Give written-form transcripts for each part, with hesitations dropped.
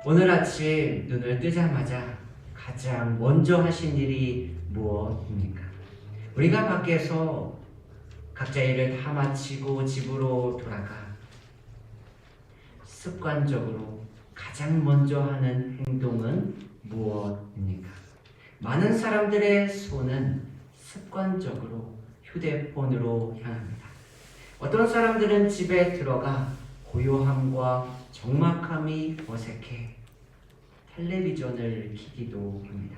오늘 아침 눈을 뜨자마자 가장 먼저 하신 일이 무엇입니까? 우리가 밖에서 각자 일을 다 마치고 집으로 돌아가 습관적으로 가장 먼저 하는 행동은 무엇입니까? 많은 사람들의 손은 습관적으로 휴대폰으로 향합니다. 어떤 사람들은 집에 들어가 고요함과 적막함이 어색해 텔레비전을 켜기도 합니다.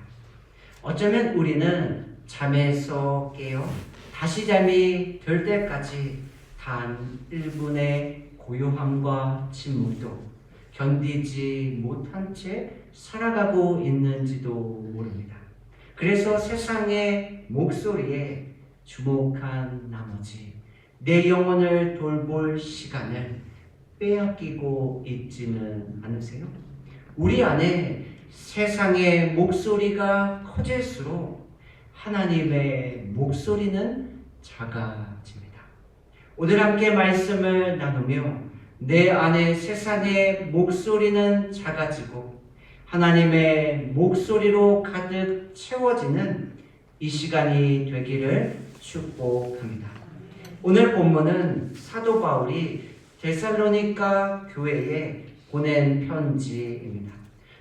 어쩌면 우리는 잠에서 깨어 다시 잠이 들 때까지 단 1분의 고요함과 침묵도 견디지 못한 채 살아가고 있는지도 모릅니다. 그래서 세상의 목소리에 주목한 나머지 내 영혼을 돌볼 시간을 빼앗기고 있지는 않으세요? 우리 안에 세상의 목소리가 커질수록 하나님의 목소리는 작아집니다. 오늘 함께 말씀을 나누며 내 안에 세상의 목소리는 작아지고 하나님의 목소리로 가득 채워지는 이 시간이 되기를 축복합니다. 오늘 본문은 사도 바울이 데살로니가 교회에 보낸 편지입니다.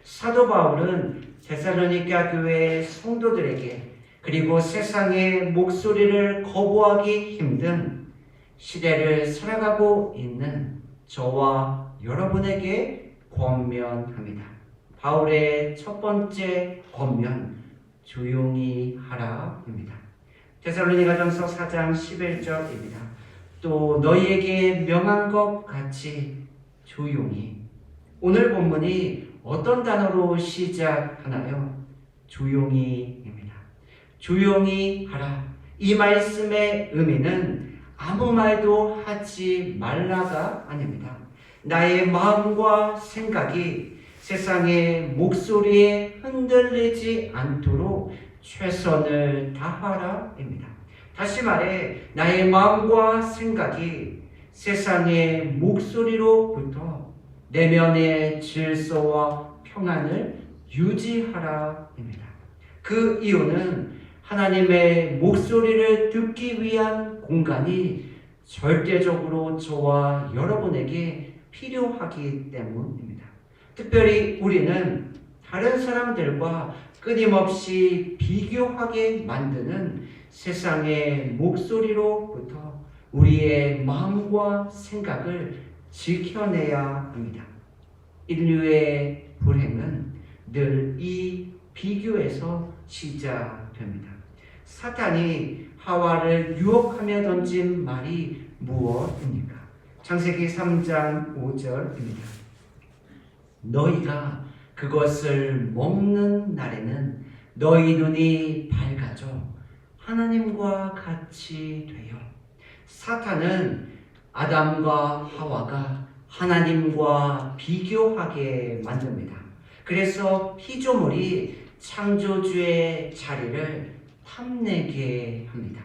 사도 바울은 데살로니가 교회의 성도들에게 그리고 세상의 목소리를 거부하기 힘든 시대를 살아가고 있는 저와 여러분에게 권면합니다. 바울의 첫 번째 권면, 조용히 하라입니다. 데살로니가전서 4장 11절입니다. 또 너희에게 명한 것 같이 조용히. 오늘 본문이 어떤 단어로 시작하나요? 조용히입니다. 조용히 하라. 이 말씀의 의미는 아무 말도 하지 말라가 아닙니다. 나의 마음과 생각이 세상의 목소리에 흔들리지 않도록 최선을 다하라입니다. 다시 말해 나의 마음과 생각이 세상의 목소리로부터 내면의 질서와 평안을 유지하라입니다. 그 이유는 하나님의 목소리를 듣기 위한 공간이 절대적으로 저와 여러분에게 필요하기 때문입니다. 특별히 우리는 다른 사람들과 끊임없이 비교하게 만드는 세상의 목소리로부터 우리의 마음과 생각을 지켜내야 합니다. 인류의 불행은 늘 이 비교에서 시작됩니다. 사탄이 하와를 유혹하며 던진 말이 무엇입니까? 창세기 3장 5절입니다. 너희가 그것을 먹는 날에는 너희 눈이 밝아져 하나님과 같이 되어. 사탄은 아담과 하와가 하나님과 비교하게 만듭니다. 그래서 피조물이 창조주의 자리를 탐내게 합니다.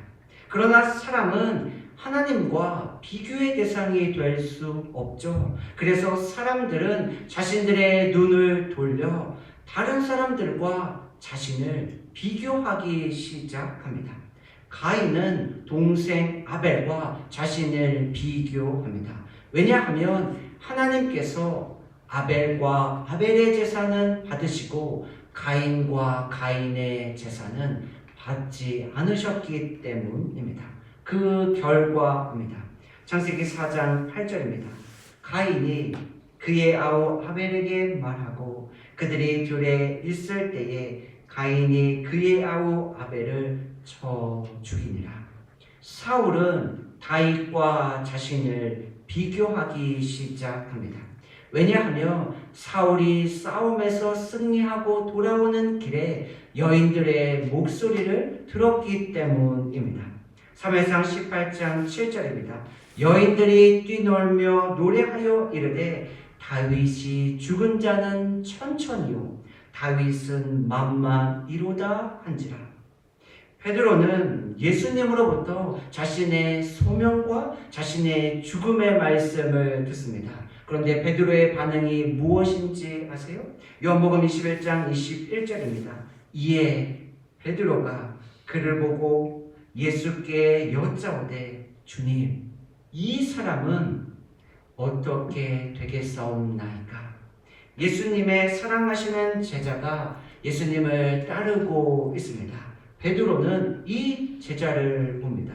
그러나 사람은 하나님과 비교의 대상이 될 수 없죠. 그래서 사람들은 자신들의 눈을 돌려 다른 사람들과 자신을 비교하기 시작합니다. 가인은 동생 아벨과 자신을 비교합니다. 왜냐하면 하나님께서 아벨과 아벨의 제사는 받으시고 가인과 가인의 제사는 받지 않으셨기 때문입니다. 그 결과입니다. 창세기 4장 8절입니다. 가인이 그의 아우 아벨에게 말하고 그들이 둘에 있을 때에 가인이 그의 아우 아벨을 쳐 죽이니라. 사울은 다윗과 자신을 비교하기 시작합니다. 왜냐하면 사울이 싸움에서 승리하고 돌아오는 길에 여인들의 목소리를 들었기 때문입니다. 사무엘상 18장 7절입니다. 여인들이 뛰놀며 노래하여 이르되 다윗이 죽은 자는 천천히요 다윗은 만만이로다 한지라. 베드로는 예수님으로부터 자신의 소명과 자신의 죽음의 말씀을 듣습니다. 그런데 베드로의 반응이 무엇인지 아세요? 요한복음 21장 21절입니다. 이에 베드로가 그를 보고 예수께 여짜오되 주님, 이 사람은 어떻게 되겠사옵나이까? 예수님의 사랑하시는 제자가 예수님을 따르고 있습니다. 베드로는 이 제자를 봅니다.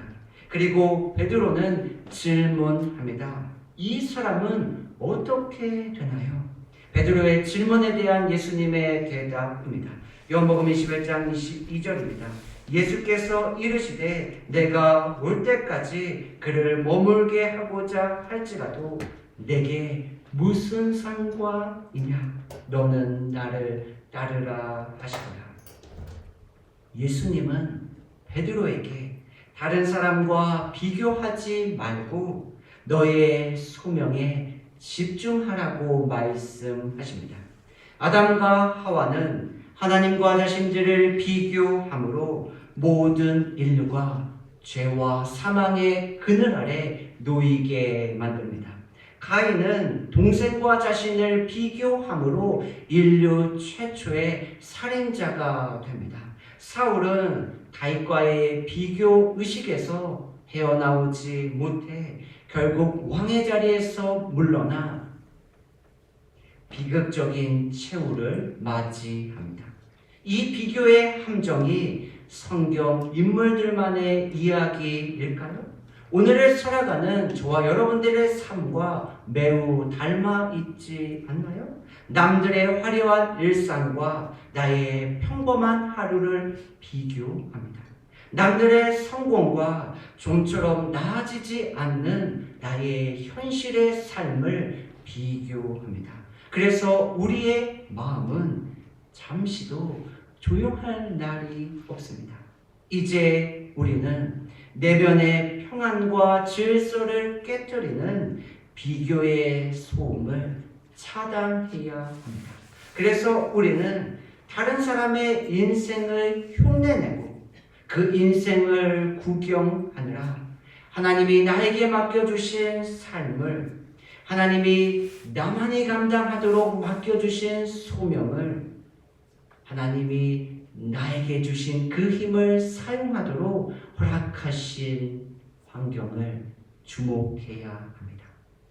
그리고 베드로는 질문합니다. 이 사람은 어떻게 되나요? 베드로의 질문에 대한 예수님의 대답입니다. 요한복음 21장 22절입니다. 예수께서 이르시되 내가 올 때까지 그를 머물게 하고자 할지라도 내게 무슨 상관이냐? 너는 나를 따르라 하시더라. 예수님은 베드로에게 다른 사람과 비교하지 말고 너의 소명에 집중하라고 말씀하십니다. 아담과 하와는 하나님과 자신들을 비교함으로 모든 인류가 죄와 사망의 그늘 아래 놓이게 만듭니다. 가인은 동생과 자신을 비교함으로 인류 최초의 살인자가 됩니다. 사울은 다윗과의 비교 의식에서 헤어나오지 못해 결국 왕의 자리에서 물러나 비극적인 최후를 맞이합니다. 이 비교의 함정이 성경 인물들만의 이야기일까요? 오늘을 살아가는 저와 여러분들의 삶과 매우 닮아 있지 않나요? 남들의 화려한 일상과 나의 평범한 하루를 비교합니다. 남들의 성공과 좀처럼 나아지지 않는 나의 현실의 삶을 비교합니다. 그래서 우리의 마음은 잠시도 조용할 날이 없습니다. 이제 우리는 내면의 평안과 질서를 깨뜨리는 비교의 소음을 차단해야 합니다. 그래서 우리는 다른 사람의 인생을 흉내내고 그 인생을 구경하느라 하나님이 나에게 맡겨주신 삶을, 하나님이 나만이 감당하도록 맡겨주신 소명을, 하나님이 나에게 주신 그 힘을 사용하도록 허락하신 환경을 주목해야 합니다.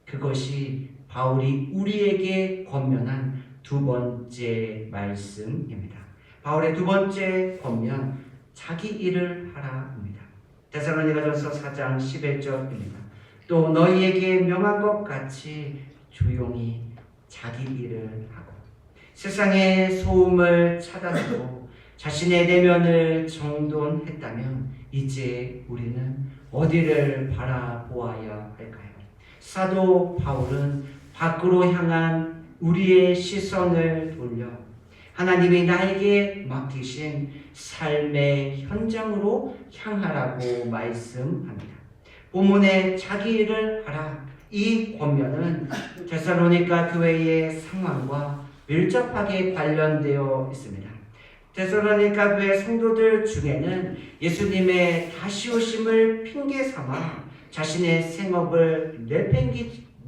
그것이 바울이 우리에게 권면한 두 번째 말씀입니다. 바울의 두 번째 권면, 자기 일을 하라입니다. 데살로니가전서 4장 11절입니다. 또 너희에게 명한 것 같이 조용히 자기 일을 하고 세상의 소음을 차단하고 자신의 내면을 정돈했다면 이제 우리는 어디를 바라보아야 할까요? 사도 바울은 밖으로 향한 우리의 시선을 돌려 하나님이 나에게 맡기신 삶의 현장으로 향하라고 말씀합니다. 본문에 자기 일을 하라, 이 권면은 데살로니가 교회의 상황과 밀접하게 관련되어 있습니다. 데살로니가 교회 성도들 중에는 예수님의 다시 오심을 핑계 삼아 자신의 생업을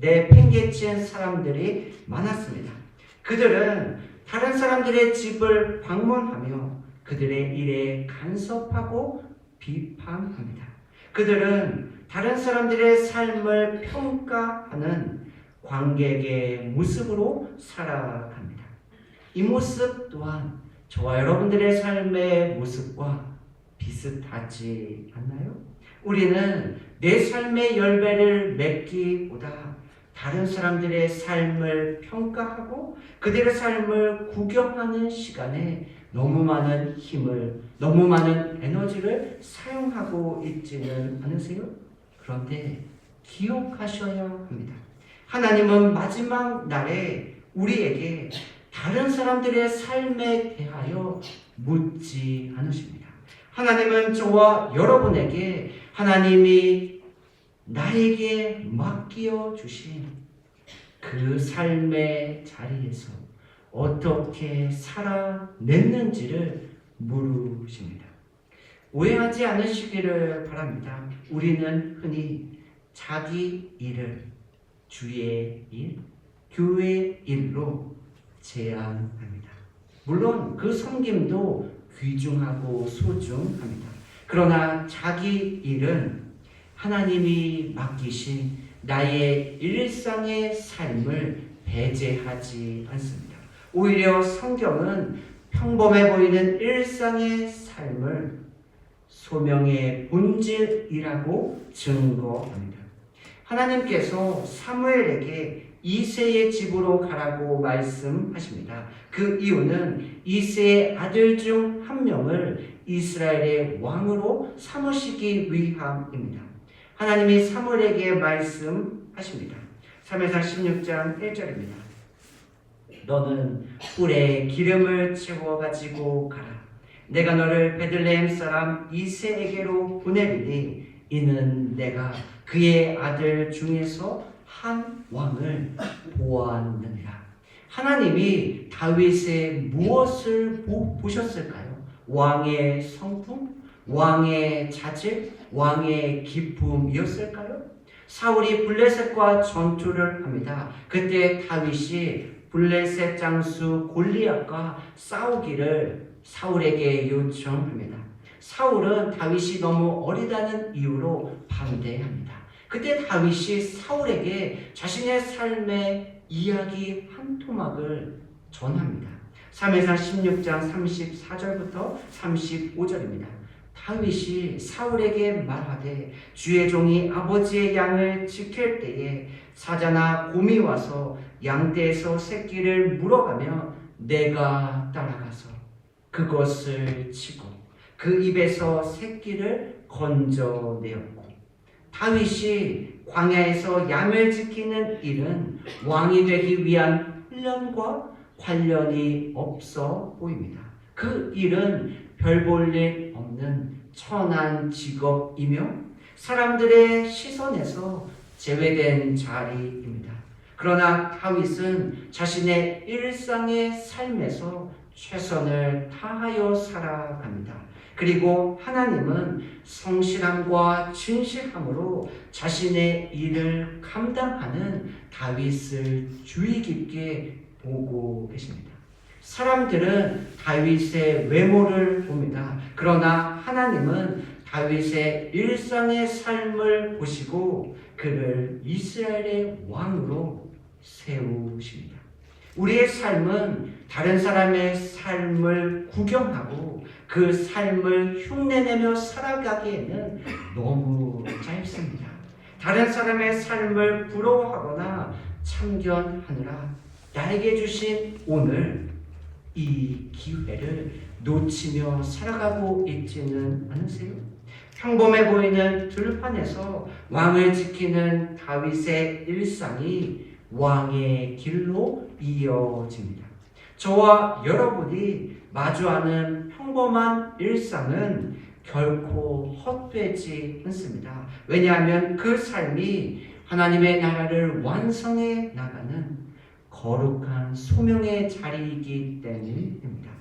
내팽개친 사람들이 많았습니다. 그들은 다른 사람들의 집을 방문하며 그들의 일에 간섭하고 비판합니다. 그들은 다른 사람들의 삶을 평가하는 관객의 모습으로 살아갑니다. 이 모습 또한 저와 여러분들의 삶의 모습과 비슷하지 않나요? 우리는 내 삶의 열매를 맺기보다 다른 사람들의 삶을 평가하고 그들의 삶을 구경하는 시간에 너무 많은 힘을, 너무 많은 에너지를 사용하고 있지는 않으세요? 그런데 기억하셔야 합니다. 하나님은 마지막 날에 우리에게 다른 사람들의 삶에 대하여 묻지 않으십니다. 하나님은 저와 여러분에게 하나님이 나에게 맡겨 주신 그 삶의 자리에서 어떻게 살아냈는지를 물으십니다. 오해하지 않으시기를 바랍니다. 우리는 흔히 자기 일을 주의 일, 교회 일로 제한합니다. 물론 그 섬김도 귀중하고 소중합니다. 그러나 자기 일은 하나님이 맡기신 나의 일상의 삶을 배제하지 않습니다. 오히려 성경은 평범해 보이는 일상의 삶을 소명의 본질이라고 증거합니다. 하나님께서 사무엘에게 이새의 집으로 가라고 말씀하십니다. 그 이유는 이새의 아들 중 한 명을 이스라엘의 왕으로 삼으시기 위함입니다. 하나님이 사무엘에게 말씀하십니다. 사무엘상 16장 1절입니다. 너는 뿔에 기름을 채워 가지고 가라. 내가 너를 베들레헴 사람 이새에게로 보내리니 이는 내가 그의 아들 중에서 한 왕을 보았느니라. 하나님이 다윗의 무엇을 보셨을까요? 왕의 성품, 왕의 자질, 왕의 기쁨이었을까요? 사울이 블레셋과 전투를 합니다. 그때 다윗이 블레셋 장수 골리앗과 싸우기를 사울에게 요청합니다. 사울은 다윗이 너무 어리다는 이유로 반대합니다. 그때 다윗이 사울에게 자신의 삶의 이야기 한 토막을 전합니다. 사무엘상 16장 34절부터 35절입니다. 다윗이 사울에게 말하되 주의 종이 아버지의 양을 지킬 때에 사자나 곰이 와서 양떼에서 새끼를 물어가며 내가 따라가서 그것을 치고 그 입에서 새끼를 건져내었고 다윗이 광야에서 양을 지키는 일은 왕이 되기 위한 훈련과 관련이 없어 보입니다. 그 일은 별 볼 일 없는 천한 직업이며 사람들의 시선에서 제외된 자리입니다. 그러나 다윗은 자신의 일상의 삶에서 최선을 다하여 살아갑니다. 그리고 하나님은 성실함과 진실함으로 자신의 일을 감당하는 다윗을 주의 깊게 보고 계십니다. 사람들은 다윗의 외모를 봅니다. 그러나 하나님은 다윗의 일상의 삶을 보시고 그를 이스라엘의 왕으로 세우십니다. 우리의 삶은 다른 사람의 삶을 구경하고 그 삶을 흉내내며 살아가기에는 너무 짧습니다. 다른 사람의 삶을 부러워하거나 참견하느라 나에게 주신 오늘 이 기회를 놓치며 살아가고 있지는 않으세요? 평범해 보이는 들판에서 왕을 지키는 다윗의 일상이 왕의 길로 이어집니다. 저와 여러분이 마주하는 평범한 일상은 결코 헛되지 않습니다. 왜냐하면 그 삶이 하나님의 나라를 완성해 나가는 거룩한 소명의 자리이기 때문입니다.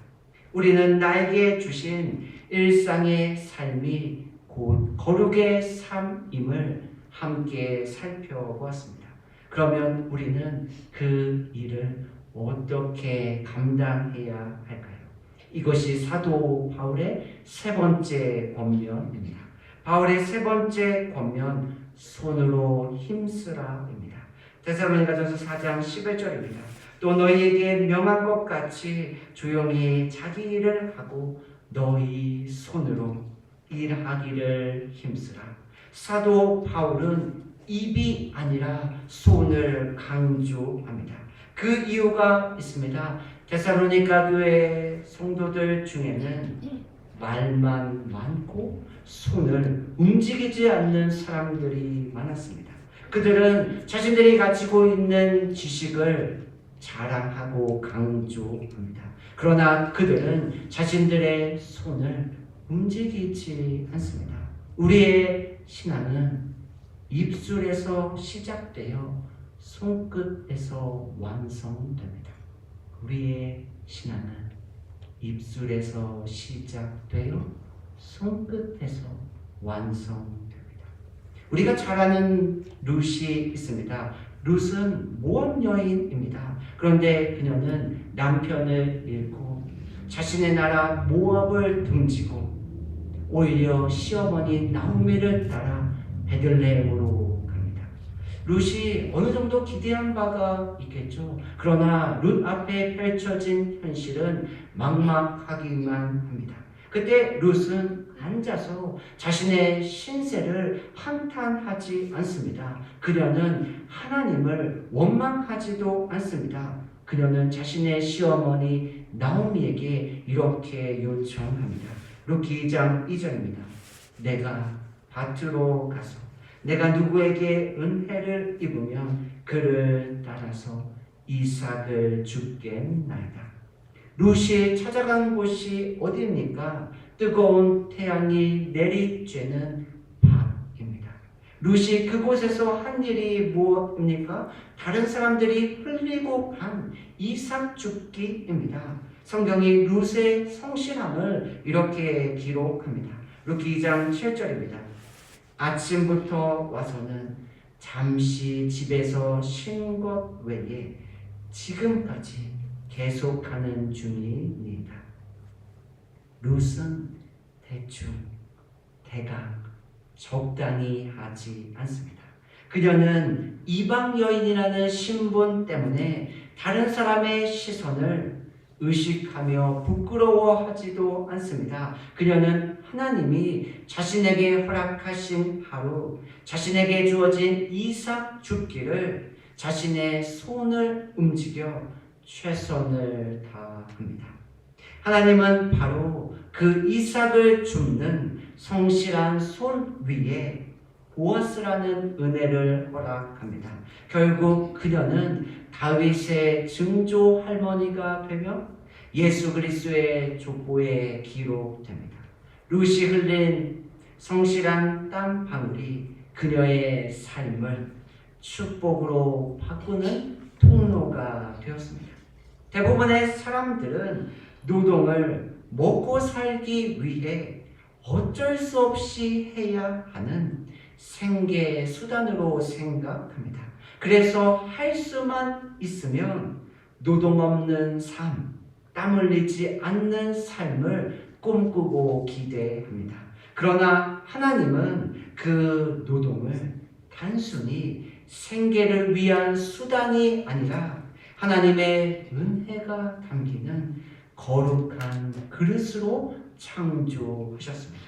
우리는 나에게 주신 일상의 삶이 곧 거룩의 삶임을 함께 살펴보았습니다. 그러면 우리는 그 일을 어떻게 감당해야 할까요? 이것이 사도 바울의 세 번째 권면입니다. 바울의 세 번째 권면, 손으로 힘쓰라입니다. 데살로니가전서 4장 11절입니다. 또 너희에게 명한 것 같이 조용히 자기 일을 하고 너희 손으로 일하기를 힘쓰라. 사도 바울은 입이 아니라 손을 강조합니다. 그 이유가 있습니다. 데살로니가 교회 성도들 중에는 말만 많고 손을 움직이지 않는 사람들이 많았습니다. 그들은 자신들이 가지고 있는 지식을 자랑하고 강조합니다. 그러나 그들은 자신들의 손을 움직이지 않습니다. 우리의 신앙은 입술에서 시작되어 손끝에서 완성됩니다. 우리의 신앙은 입술에서 시작되어 손끝에서 완성됩니다. 우리가 잘 아는 룻이 있습니다. 룻은 모압 여인입니다. 그런데 그녀는 남편을 잃고 자신의 나라 모압을 등지고 오히려 시어머니 나오미를 따라 베들레헴으로 갑니다. 룻이 어느 정도 기대한 바가 있겠죠. 그러나 룻 앞에 펼쳐진 현실은 막막하기만 합니다. 그때 룻은 앉아서 자신의 신세를 한탄하지 않습니다. 그녀는 하나님을 원망하지도 않습니다. 그녀는 자신의 시어머니 나오미에게 이렇게 요청합니다. 룻기 2장 2절입니다. 내가 밭으로 가서 내가 누구에게 은혜를 입으면 그를 따라서 이삭을 주겠나이다. 룻이 찾아간 곳이 어디입니까? 뜨거운 태양이 내리쬐는 밤입니다. 룻이 그곳에서 한 일이 무엇입니까? 다른 사람들이 흘리고 간 이삭 줍기입니다. 성경이 룻의 성실함을 이렇게 기록합니다. 룻기 2장 7절입니다. 아침부터 와서는 잠시 집에서 쉰 것 외에 지금까지 계속하는 중이니이다. 룻은 대충, 대강, 적당히 하지 않습니다. 그녀는 이방 여인이라는 신분 때문에 다른 사람의 시선을 의식하며 부끄러워하지도 않습니다. 그녀는 하나님이 자신에게 허락하신 하루, 자신에게 주어진 이삭 줍기를 자신의 손을 움직여 최선을 다합니다. 하나님은 바로 그 이삭을 줍는 성실한 손 위에 보아스라는 은혜를 허락합니다. 결국 그녀는 다윗의 증조 할머니가 되며 예수 그리스도의 족보에 기록됩니다. 룻이 흘린 성실한 땀 방울이 그녀의 삶을 축복으로 바꾸는 통로가 되었습니다. 대부분의 사람들은 노동을 먹고 살기 위해 어쩔 수 없이 해야 하는 생계 수단으로 생각합니다. 그래서 할 수만 있으면 노동 없는 삶, 땀 흘리지 않는 삶을 꿈꾸고 기대합니다. 그러나 하나님은 그 노동을 단순히 생계를 위한 수단이 아니라 하나님의 은혜가 담기는 거룩한 그릇으로 창조하셨습니다.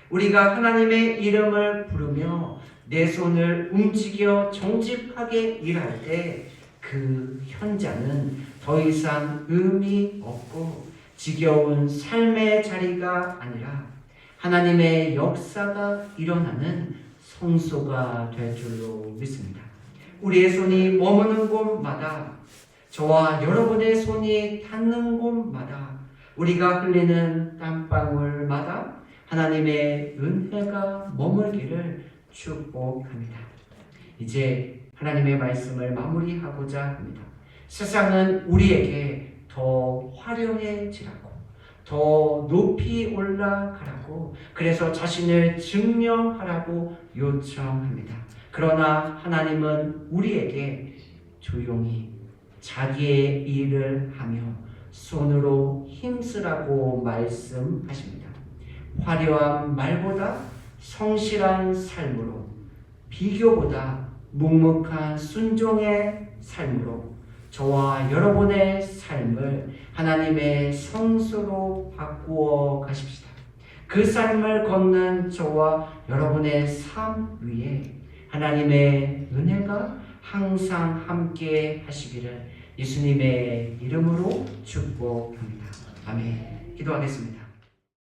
우리가 하나님의 이름을 부르며 내 손을 움직여 정직하게 일할 때 그 현장은 더 이상 의미 없고 지겨운 삶의 자리가 아니라 하나님의 역사가 일어나는 성소가 될 줄로 믿습니다. 우리의 손이 머무는 곳마다, 저와 여러분의 손이 닿는 곳마다, 우리가 흘리는 땀방울마다 하나님의 은혜가 머물기를 축복합니다. 이제 하나님의 말씀을 마무리하고자 합니다. 세상은 우리에게 더 화려해지라고, 더 높이 올라가라고, 그래서 자신을 증명하라고 요청합니다. 그러나 하나님은 우리에게 조용히 자기의 일을 하며 손으로 힘쓰라고 말씀하십니다. 화려한 말보다 성실한 삶으로, 비교보다 묵묵한 순종의 삶으로 저와 여러분의 삶을 하나님의 성소로 바꾸어 가십시다. 그 삶을 걷는 저와 여러분의 삶 위에 하나님의 은혜가 항상 함께 하시기를 예수님의 이름으로 축복합니다. 아멘. 기도하겠습니다.